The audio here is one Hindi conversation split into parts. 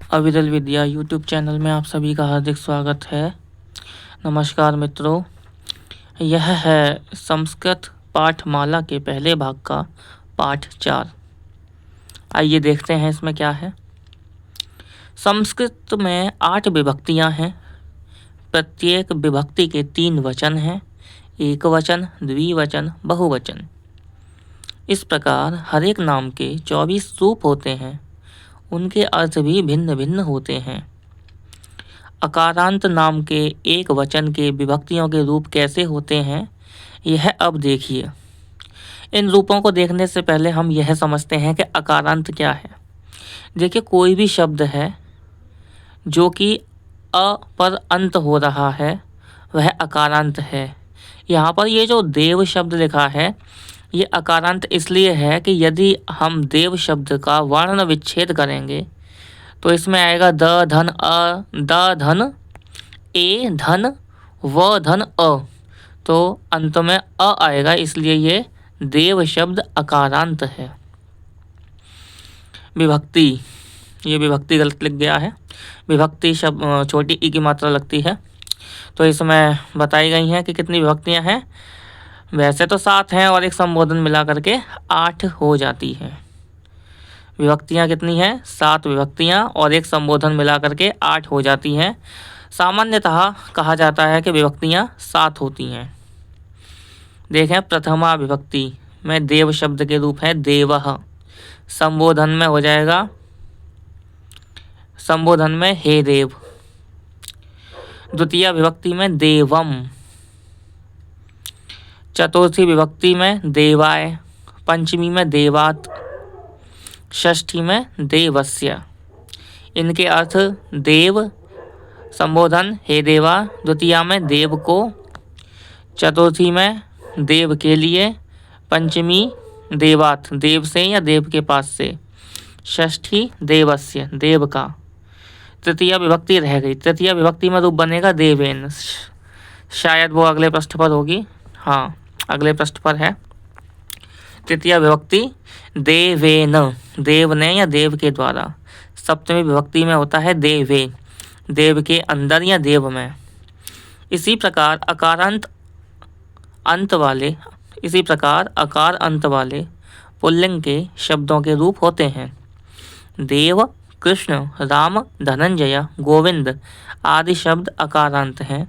अविरल विद्या यूट्यूब चैनल में आप सभी का हार्दिक स्वागत है। नमस्कार मित्रों, यह है संस्कृत पाठमाला के पहले भाग का पाठ 4। आइए देखते हैं इसमें क्या है। संस्कृत में 8 विभक्तियां हैं। प्रत्येक विभक्ति के 3 वचन हैं, एक वचन, द्विवचन, बहुवचन। इस प्रकार हर एक नाम के 24 रूप होते हैं। उनके अर्थ भी भिन्न भिन्न होते हैं। अकारांत नाम के एक वचन के विभक्तियों के रूप कैसे होते हैं, यह अब देखिए। इन रूपों को देखने से पहले हम यह समझते हैं कि अकारांत क्या है। देखिए, कोई भी शब्द है जो कि अ पर अंत हो रहा है, वह अकारांत है। यहाँ पर ये जो देव शब्द लिखा है, ये अकारांत इसलिए है कि यदि हम देव शब्द का वर्ण विच्छेद करेंगे तो इसमें आएगा द धन अ, द धन ए धन व धन अ, तो अंत में अ आएगा, इसलिए ये देव शब्द अकारांत है। विभक्ति, ये विभक्ति गलत लिख गया है। विभक्ति शब्द छोटी ई की मात्रा लगती है। तो इसमें बताई गई हैं कि कितनी विभक्तियां हैं। वैसे तो 7 हैं और एक संबोधन मिला करके 8 हो जाती हैं। विभक्तियां कितनी हैं? 7 विभक्तियां और एक संबोधन मिला करके 8 हो जाती हैं। सामान्यतः कहा जाता है कि विभक्तियां 7 होती हैं। देखें, प्रथमा विभक्ति में देव शब्द के रूप है देवः। संबोधन में हो जाएगा, संबोधन में हे देव। द्वितीय विभक्ति में देवम। चतुर्थी विभक्ति में देवाय। पंचमी में देवात। षष्ठी में देवस्य। इनके अर्थ देव, संबोधन हे देवा, द्वितीया में देव को, चतुर्थी में देव के लिए, पंचमी देवात, देव से या देव के पास से, षष्ठी देवस्य, देव का। तृतीय विभक्ति रह गई। तृतीय विभक्ति में रूप बनेगा देवेन। शायद वो अगले पृष्ठ पर होगी। हाँ, अगले पृष्ठ पर है। तृतीय विभक्ति देवेन, देव ने या देव के द्वारा। सप्तमी विभक्ति में होता है देवे, देव के अंदर या देव में। इसी प्रकार आकार अंत वाले पुल्लिंग के शब्दों के रूप होते हैं। देव, कृष्ण, राम, धनंजय, गोविंद आदि शब्द अकारांत हैं।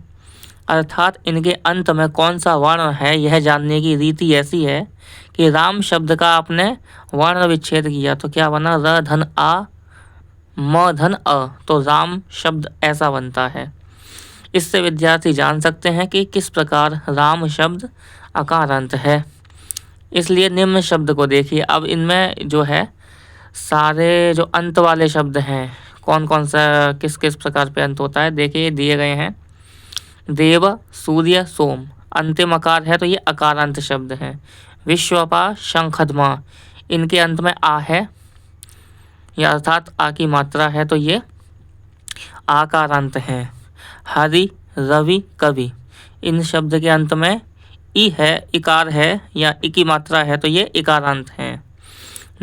अर्थात इनके अंत में कौन सा वर्ण है, यह जानने की रीति ऐसी है कि राम शब्द का आपने वर्ण विच्छेद किया तो क्या बना? र धन आ, म धन अ, तो राम शब्द ऐसा बनता है। इससे विद्यार्थी जान सकते हैं कि किस प्रकार राम शब्द अकारांत है। इसलिए निम्न शब्द को देखिए। अब इनमें जो है सारे जो अंत वाले शब्द हैं, कौन कौन सा किस किस प्रकार पे अंत होता है, देखिए दिए गए हैं। देव, सूर्य, सोम, अंतिम आकार है तो ये अकारांत शब्द है। विश्वपा, शंखध्मा, इनके अंत में आ है, या अर्थात आ की मात्रा है तो ये आकारांत हैं। हरि, रवि, कवि, इन शब्द के अंत में ई है, इकार है या ई की मात्रा है तो ये इकारांत हैं।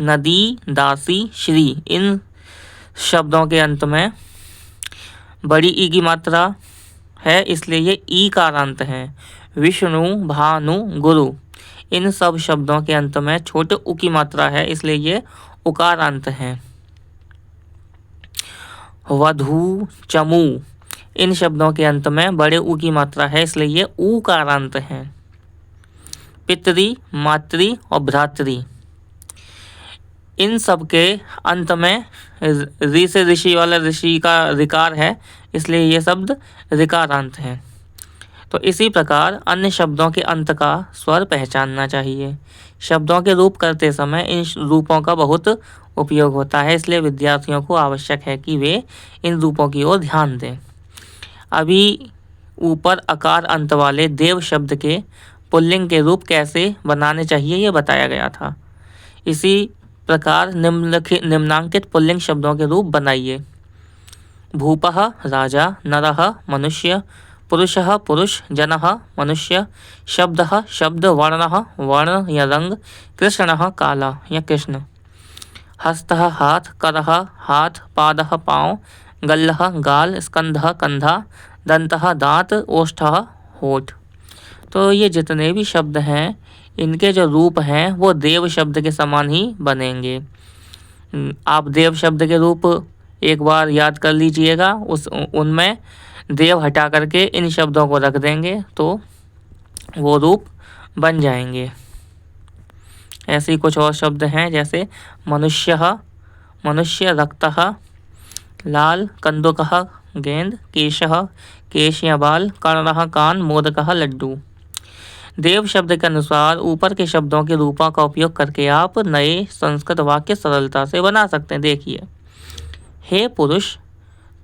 नदी, दासी, श्री, इन शब्दों के अंत में बड़ी ई की मात्रा है, इसलिए ये ईकारांत हैं। विष्णु, भानु, गुरु, इन सब शब्दों के अंत में छोटे उ की मात्रा है, इसलिए ये उकारांत हैं। वधू, चमू, इन शब्दों के अंत में बड़े उ की मात्रा है, इसलिए ये ऊकारांत हैं। पितरी, मातृ और भ्रातृ, इन सब के अंत में ऋ से ऋषि वाला ऋषि का ऋकार है, इसलिए ये शब्द ऋकारांत हैं। तो इसी प्रकार अन्य शब्दों के अंत का स्वर पहचानना चाहिए। शब्दों के रूप करते समय इन रूपों का बहुत उपयोग होता है, इसलिए विद्यार्थियों को आवश्यक है कि वे इन रूपों की ओर ध्यान दें। अभी ऊपर आकार अंत वाले देव शब्द के पुल्लिंग के रूप कैसे बनाने चाहिए ये बताया गया था। इसी प्रकार निम्नांकित पुल्लिंग शब्दों के रूप बनाइए। भूपः राजा, नरः मनुष्य, पुरुषः पुरुष, जनः मनुष्य, शब्दः शब्द, वर्णः वर्ण या रंग, कृष्णः काला या कृष्ण। हस्तः हाथ, करः हाथ, पादः पाँव, गल्लः गाल, स्कंधः कंधा, दंतः दांत, ओष्ठः होठ। तो ये जितने भी शब्द हैं इनके जो रूप हैं वो देव शब्द के समान ही बनेंगे। आप देव शब्द के रूप एक बार याद कर लीजिएगा, उनमें देव हटा करके इन शब्दों को रख देंगे तो वो रूप बन जाएंगे। ऐसे ही कुछ और शब्द हैं जैसे मनुष्यः, मनुष्य, रक्तः, लाल, कंदुकः, गेंद, केशः, केश या बाल, कर्णः, कान, मोदकः, लड्डू। देव शब्द के अनुसार ऊपर के शब्दों के रूपों का उपयोग करके आप नए संस्कृत वाक्य सरलता से बना सकते हैं। देखिए, हे पुरुष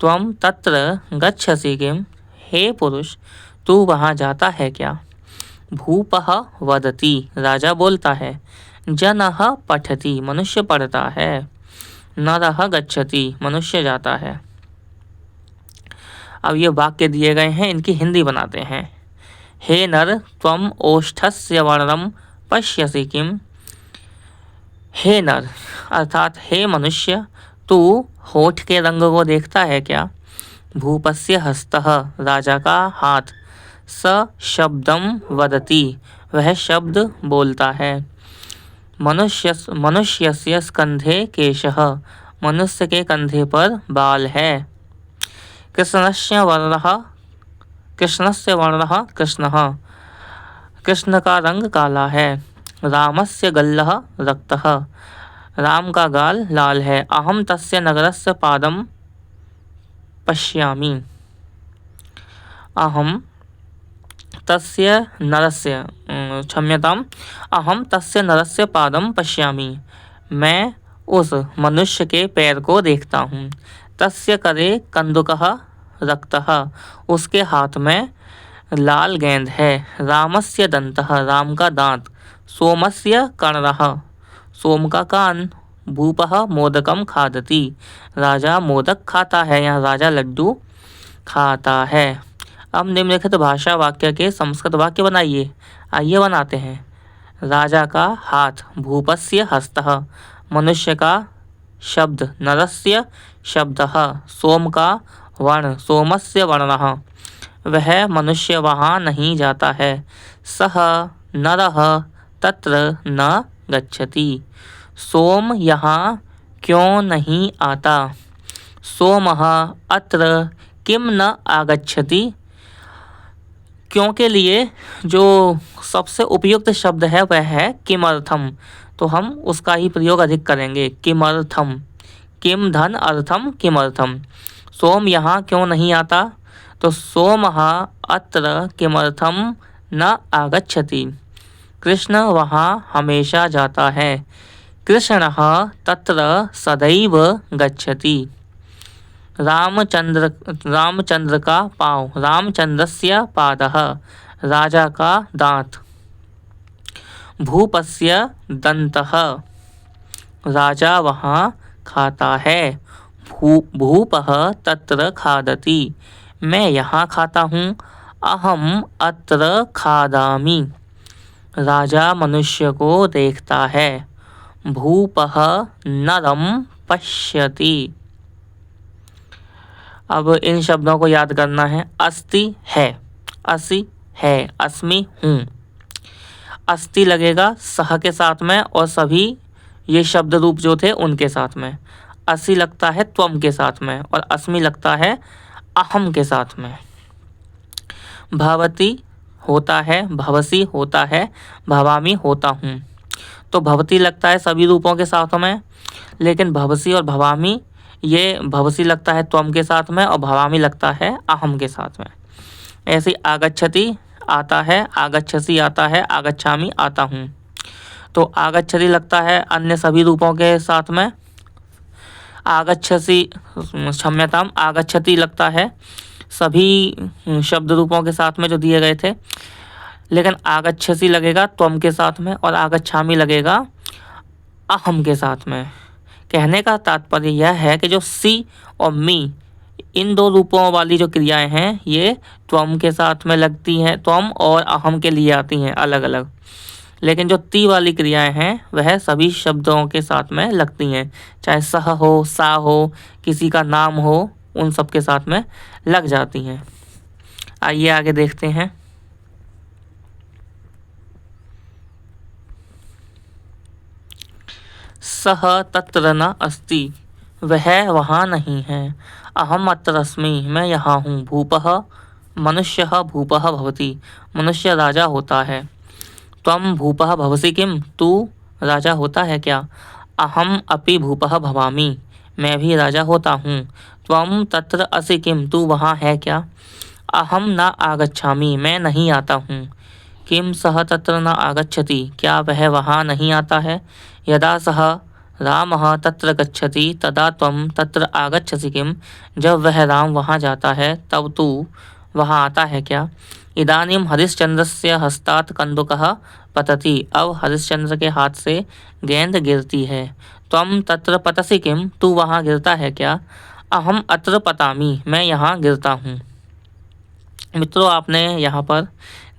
त्वम तत्र गच्छसि किम। हे पुरुष तू वहाँ जाता है क्या। भूपः वदति, राजा बोलता है। जनः पठति, मनुष्य पढ़ता है। नरः गच्छति, मनुष्य जाता है। अब ये वाक्य दिए गए हैं, इनकी हिंदी बनाते हैं। हे नर त्वम ओष्ठस्य वर्णम पश्यसि किम। हे नर अर्थात हे मनुष्य तू होठ के रंग को देखता है क्या। भूपस्य हस्तः, राजा का हाथ। स शब्दम वदति, वह शब्द बोलता है। मनुष्यस्य स्कंधे केशः, मनुष्य के कंधे पर बाल है। कृष्णस्य वर्णः कृष्णः, कृष्ण का रंग काला है। रामस्य गल्लः रक्तः, राम का गाल लाल है। अहम तस्य नगरस्य पादम पश्यामि। अहम तस्य नरस्य क्षम्यताम, अहम तस्य नरस्य पादम पश्यामि, मैं उस मनुष्य के पैर को देखता हूँ। तस्य करे कंदुकः रक्तः, उसके हाथ में लाल गेंद है। रामस्य दंतः, राम का दांत। सोमस्य कर्णः, सोम का कान। भूपः मोदकम खादति, राजा मोदक खाता है या राजा लड्डू खाता है। अब निम्नलिखित भाषा वाक्य के संस्कृत वाक्य बनाइए। आइए बनाते हैं। राजा का हाथ, भूपस्य हस्तः, मनुष्य का शब्द, नरस्य शब्दः, सोम का वर्ण, सोमस्य वर्णः, वह मनुष्य वहाँ नहीं जाता है। सह नरः तत्र न गच्छति, सोम यहाँ क्यों नहीं आता। सोमः अत्र किम न आगच्छति, क्यों के लिए जो सबसे उपयुक्त शब्द है वह है किमर्थम, तो हम उसका ही प्रयोग अधिक करेंगे। किमर्थम, किम धन अर्थम किमर्थम। सोम यहाँ क्यों नहीं आता, तो सोमः अत्र किमर्थम न आगच्छति। कृष्ण वहाँ हमेशा जाता है। कृष्णः तत्र सदैव गच्छति। रामचंद्र का पाँव, रामचंद्रस्य पादः, राजा का दांत। भूपस्य दंतः, राजा वहाँ खाता है। भूपः तत्र खादति, मैं यहाँ खाता हूँ। अहम अत्र खादामि, राजा मनुष्य को देखता है। भूपः नरम पश्यति। अब इन शब्दों को याद करना है। अस्ति है, असि है, अस्मि हूँ। अस्ति लगेगा सह के साथ में और सभी ये शब्द रूप जो थे उनके साथ में। असि लगता है त्वम के साथ में और अस्मि लगता है अहम के साथ में। भवति होता है, भवसी होता है, भवामी होता हूँ। तो भवती लगता है सभी रूपों के साथ में, लेकिन भवसी और भवामी, ये भवसी लगता है त्वम के साथ में और भवामी लगता है अहम के साथ में। ऐसे ही आगच्छति आता है, आगच्छसि आता है, आगच्छामि आता हूँ। तो आगच्छति लगता है अन्य सभी रूपों के साथ में। आगच्छसि क्षम्यताम, आगच्छति लगता है सभी शब्द रूपों के साथ में जो दिए गए थे, लेकिन आगच्छसि लगेगा त्वम के साथ में और आगच्छामि लगेगा अहम के साथ में। कहने का तात्पर्य यह है कि जो सी और मी, इन दो रूपों वाली जो क्रियाएं हैं ये त्वम के साथ में लगती हैं, त्वम और अहम के लिए आती हैं अलग अलग। लेकिन जो ती वाली क्रियाएं हैं वह सभी शब्दों के साथ में लगती हैं, चाहे सह हो, सा हो, किसी का नाम हो, उन सब के साथ में लग जाती हैं। आइए आगे देखते हैं। सह तत्र न अस्ति, वह वहाँ नहीं है। अहम अत्र अस्मि, मैं यहाँ हूँ। भूपः मनुष्यः भूपः भवति, मनुष्य राजा होता है। त्वं भूपः भवसि किम, तू राजा होता है क्या। अहम अपि भूपः भवामि, मैं भी राजा होता हूँ। त्वं तत्र असि किम, तू वहाँ है क्या। अहम न आगच्छामि, मैं नहीं आता हूँ। किम सह तत्र न आगच्छति, क्या वह वहाँ नहीं आता है। यदा सह रामः तत्र गच्छति तदा त्वं तत्र आगच्छसि किम, जब वह राम वहाँ जाता है तब तू वहाँ आता है क्या। इदानीं हरिश्चंद्रस्य हस्तात् कन्दुकः पतति, अब हरिश्चंद्र के हाथ से गेंद गिरती है। त्वं तत्र पतसि किम, तू वहाँ गिरता है क्या। अहम अत्र पतामि, मैं यहाँ गिरता हूँ। मित्रों, आपने यहाँ पर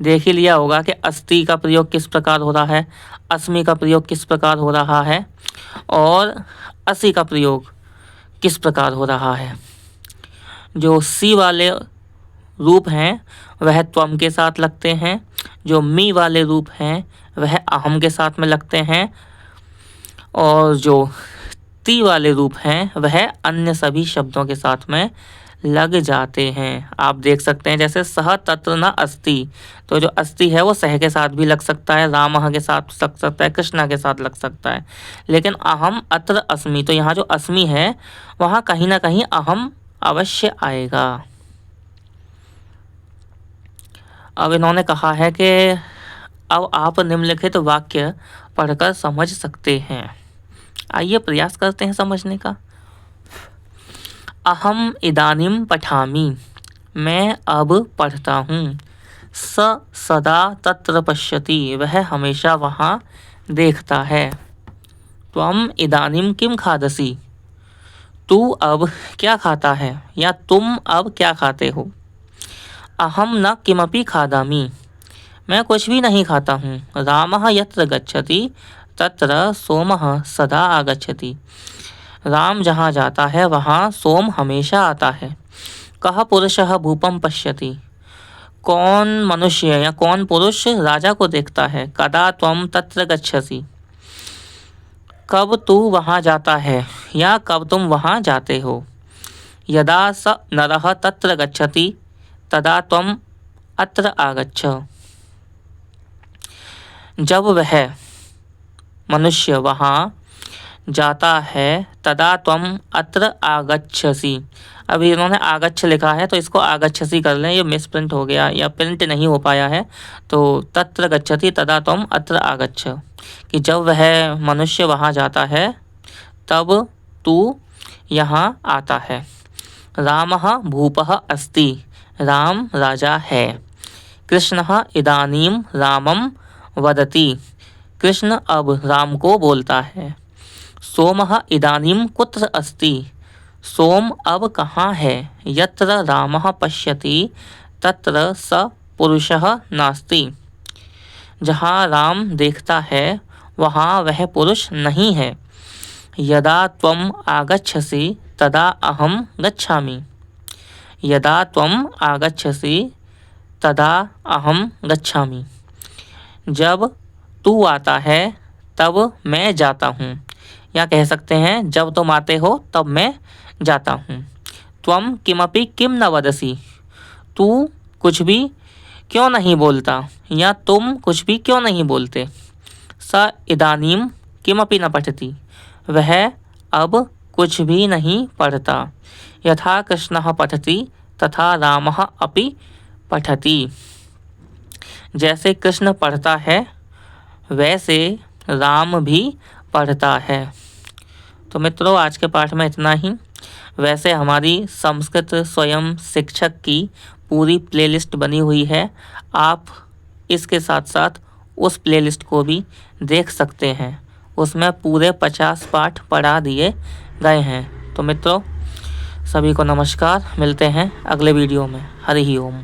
देख ही लिया होगा कि अस्ति का प्रयोग किस प्रकार हो रहा है, अस्मि का प्रयोग किस प्रकार हो रहा है और असि का प्रयोग किस प्रकार हो रहा है। जो सी वाले रूप हैं वह त्वम के साथ लगते हैं, जो मी वाले रूप हैं वह अहम के साथ में लगते हैं, और जो ती वाले रूप हैं वह अन्य सभी शब्दों के साथ में लग जाते हैं। आप देख सकते हैं जैसे सह तत्र न अस्ति, तो जो अस्ति है वो सह के साथ भी लग सकता है, रामः के साथ लग सकता है, कृष्णा के साथ लग सकता है। लेकिन अहम अत्र अस्मि, तो यहाँ जो अस्मि है वहाँ कहीं ना कहीं अहम अवश्य आएगा। अब इन्होंने कहा है कि अब आप निम्नलिखित वाक्य पढ़कर समझ सकते हैं। आइए प्रयास करते हैं समझने का। अहम इदानीं पठामि, मैं अब पढ़ता हूँ। स सदा तत्र पश्यति, वह हमेशा वहाँ देखता है। त्वम इदानीं किम खादसि, तू अब क्या खाता है या तुम अब क्या खाते हो। अहम न किमपि खादामि, मैं कुछ भी नहीं खाता हूँ। रामः यत्र गच्छति तत्र सोमः सदा आगच्छति, राम जहाँ जाता है वहाँ सोम हमेशा आता है। कः पुरुषः भूपं पश्यति, कौन मनुष्य या कौन पुरुष राजा को देखता है। कदा त्वं तत्र गच्छसि, कब तू वहाँ जाता है या कब तुम वहाँ जाते हो। यदा स नरः तत्र गच्छति तदा त्वं अत्र आगच्छ, जब वह मनुष्य वहाँ जाता है तदा त्वं अत्र आगच्छसि। अभी इन्होंने आगच्छ लिखा है तो इसको आगच्छसि कर लें, ये मिस प्रिंट हो गया या प्रिंट नहीं हो पाया है। तो तत्र गच्छति तदा त्वं अत्र आगच्छ, कि जब वह मनुष्य वहाँ जाता है तब तू यहाँ आता है। रामः भूपः अस्ति, राम राजा है। कृष्णः इदानीं रामं वदति, कृष्ण अब राम को बोलता है। सोमः इदानीं कुत्र अस्ति, सोम अब कहाँ है। यत्र रामः पश्यति तत्र स पुरुषः नास्ति, जहाँ राम देखता है वहाँ वह पुरुष नहीं है। यदा त्वं आगच्छसि तदा अहं गच्छामि, यदा त्वं आगच्छसि तदा अहं गच्छामि, जब तू आता है तब मैं जाता हूँ, या कह सकते हैं जब तुम आते हो तब मैं जाता हूँ। त्वं किमपि किम न वदसि, तू कुछ भी क्यों नहीं बोलता या तुम कुछ भी क्यों नहीं बोलते। स इदानीं किमपि न पठति, वह अब कुछ भी नहीं पढ़ता। यथा कृष्णः पठति तथा रामः अपि पठति, जैसे कृष्ण पढ़ता है वैसे राम भी पढ़ता है। तो मित्रों, आज के पाठ में इतना ही। वैसे हमारी संस्कृत स्वयं शिक्षक की पूरी प्लेलिस्ट बनी हुई है, आप इसके साथ साथ उस प्लेलिस्ट को भी देख सकते हैं, उसमें पूरे 50 पाठ पढ़ा दिए गए हैं। तो मित्रों, सभी को नमस्कार, मिलते हैं अगले वीडियो में। हरि ओम।